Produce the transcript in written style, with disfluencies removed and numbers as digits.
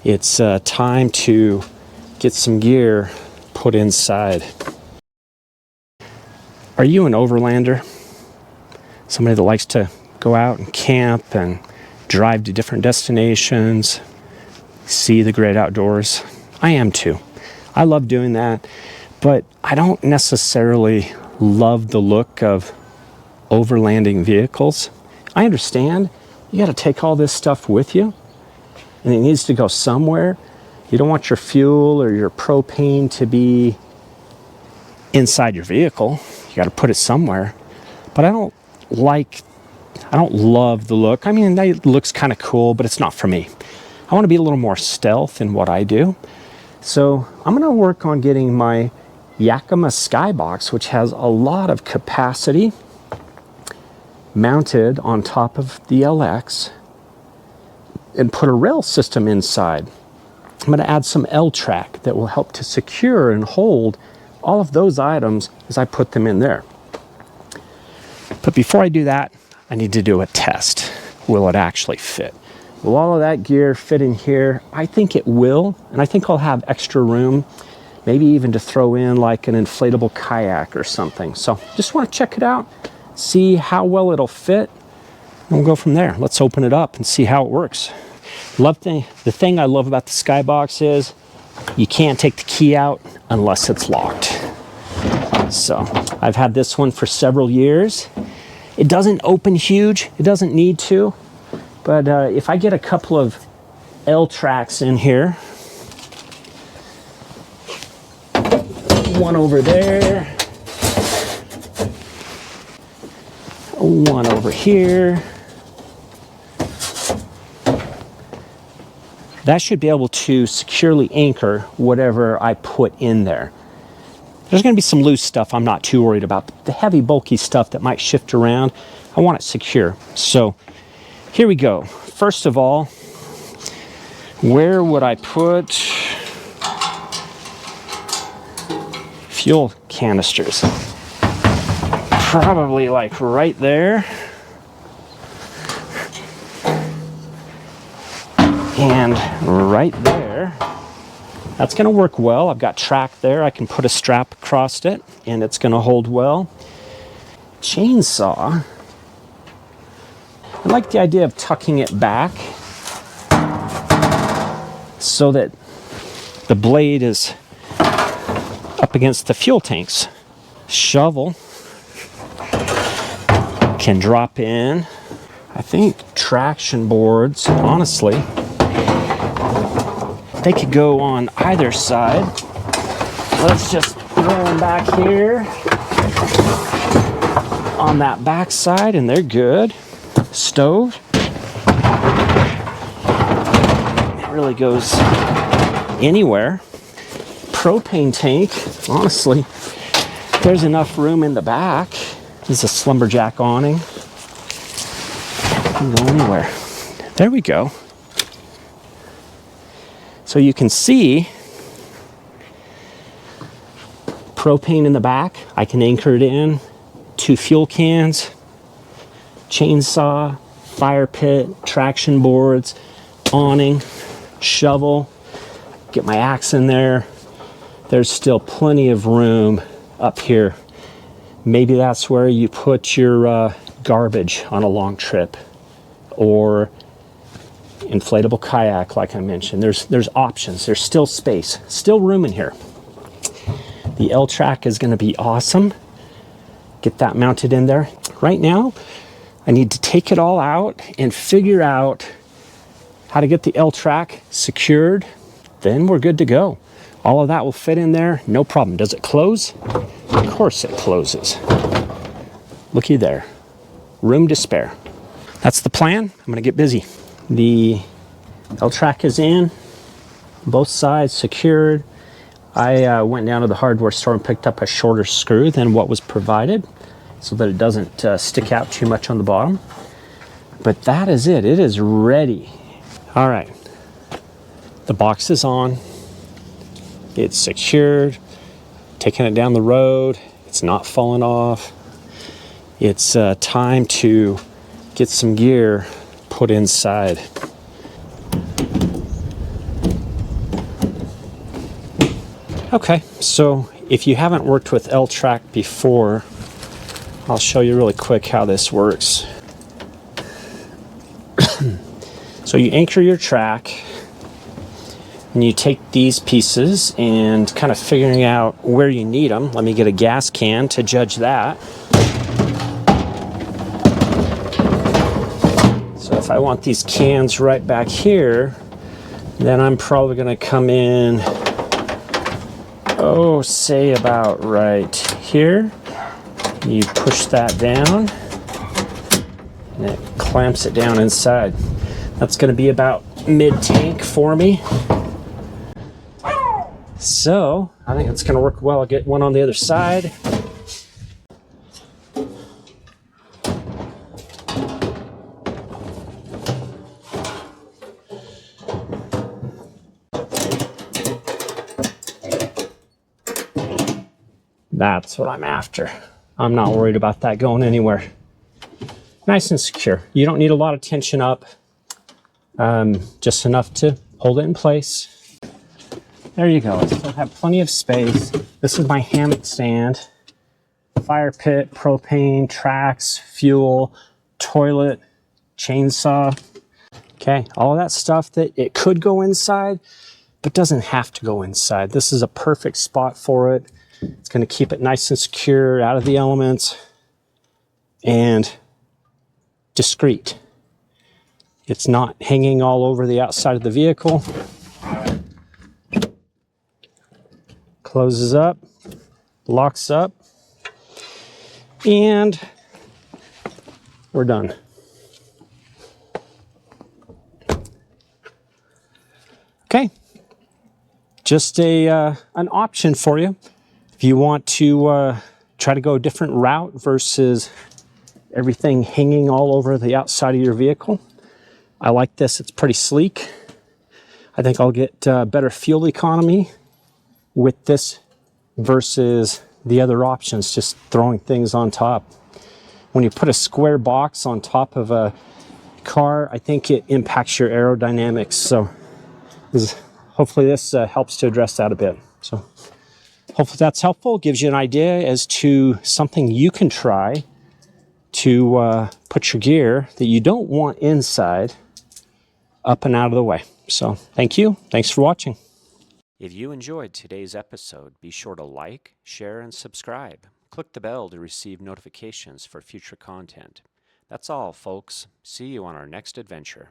It's time to get some gear put inside. Are you an overlander? Somebody that likes to go out and camp and drive to different destinations, see the great outdoors? I am too. I love doing that, but I don't necessarily love the look of overlanding vehicles. I understand you got to take all this stuff with you and it needs to go somewhere. You don't want your fuel or your propane to be inside your vehicle. You got to put it somewhere. But I don't love the look. I mean, it looks kind of cool, but it's not for me. I want to be a little more stealth in what I do. So I'm going to work on getting my Yakima Skybox, which has a lot of capacity, mounted on top of the LX, and put a rail system inside. I'm going to add some L-track that will help to secure and hold all of those items as I put them in there. But before I do that, I need to do a test. Will it actually fit? Will all of that gear fit in here? I think it will, and I think I'll have extra room, maybe even to throw in like an inflatable kayak or something. So just want to check it out, see how well it'll fit, and we'll go from there. Let's open it up and see how it works. The thing I love about the Skybox is you can't take the key out unless it's locked. So I've had this one for several years. It doesn't open huge, it doesn't need to, but if I get a couple of L-tracks in here, one over there, one over here, that should be able to securely anchor whatever I put in there. There's going to be some loose stuff I'm not too worried about. The heavy, bulky stuff that might shift around, I want it secure. So here we go. First of all, where would I put fuel canisters? Probably like right there. And right there. That's going to work well. I've got track there. I can put a strap across it and it's going to hold well. Chainsaw. I like the idea of tucking it back so that the blade is up against the fuel tanks. Shovel can drop in. I think traction boards, honestly, they could go on either side. Let's just roll them back here on that back side, and they're good. Stove. It really goes anywhere. Propane tank, honestly, there's enough room in the back. There's a slumberjack awning. Can go anywhere. There we go. So you can see propane in the back. I can anchor it in. 2 fuel cans, chainsaw, fire pit, traction boards, awning, shovel. Get my axe in there. There's still plenty of room up here. Maybe that's where you put your garbage on a long trip, or inflatable kayak, like I mentioned. There's options. There's still space, still room in here. The L-track is going to be awesome. Get that mounted in there. Right now, I need to take it all out and figure out how to get the L-track secured. Then we're good to go. All of that will fit in there, no problem. Does it close? Of course it closes. Looky there. Room to spare. That's the plan. I'm going to get busy. The L-track is in, both sides secured. I went down to the hardware store and picked up a shorter screw than what was provided so that it doesn't stick out too much on the bottom. But that is it. It is ready. All right. The box is on. It's secured. Taking it down the road. It's not falling off. It's time to get some gear put inside. Okay, so if you haven't worked with L-Track before, I'll show you really quick how this works. So you anchor your track, and you take these pieces and kind of figuring out where you need them. Let me get a gas can to judge that. So if I want these cans right back here, then I'm probably going to come in, say about right here. You push that down, and it clamps it down inside. That's going to be about mid-tank for me. So I think it's going to work well. I'll get one on the other side. That's what I'm after. I'm not worried about that going anywhere. Nice and secure. You don't need a lot of tension up, just enough to hold it in place. There you go. I still have plenty of space. This is my hammock stand. Fire pit, propane, tracks, fuel, toilet, chainsaw. Okay, all of that stuff that it could go inside, but doesn't have to go inside. This is a perfect spot for it. It's going to keep it nice and secure, out of the elements, and discreet. It's not hanging all over the outside of the vehicle. Closes up, locks up, and we're done. Okay, just an option for you. If you want to try to go a different route versus everything hanging all over the outside of your vehicle, I like this. It's pretty sleek. I think I'll get better fuel economy with this versus the other options, just throwing things on top. When you put a square box on top of a car, I think it impacts your aerodynamics. So hopefully this helps to address that a bit. So hopefully that's helpful, gives you an idea as to something you can try to put your gear that you don't want inside up and out of the way. So thank you. Thanks for watching. If you enjoyed today's episode, be sure to like, share, and subscribe. Click the bell to receive notifications for future content. That's all, folks. See you on our next adventure.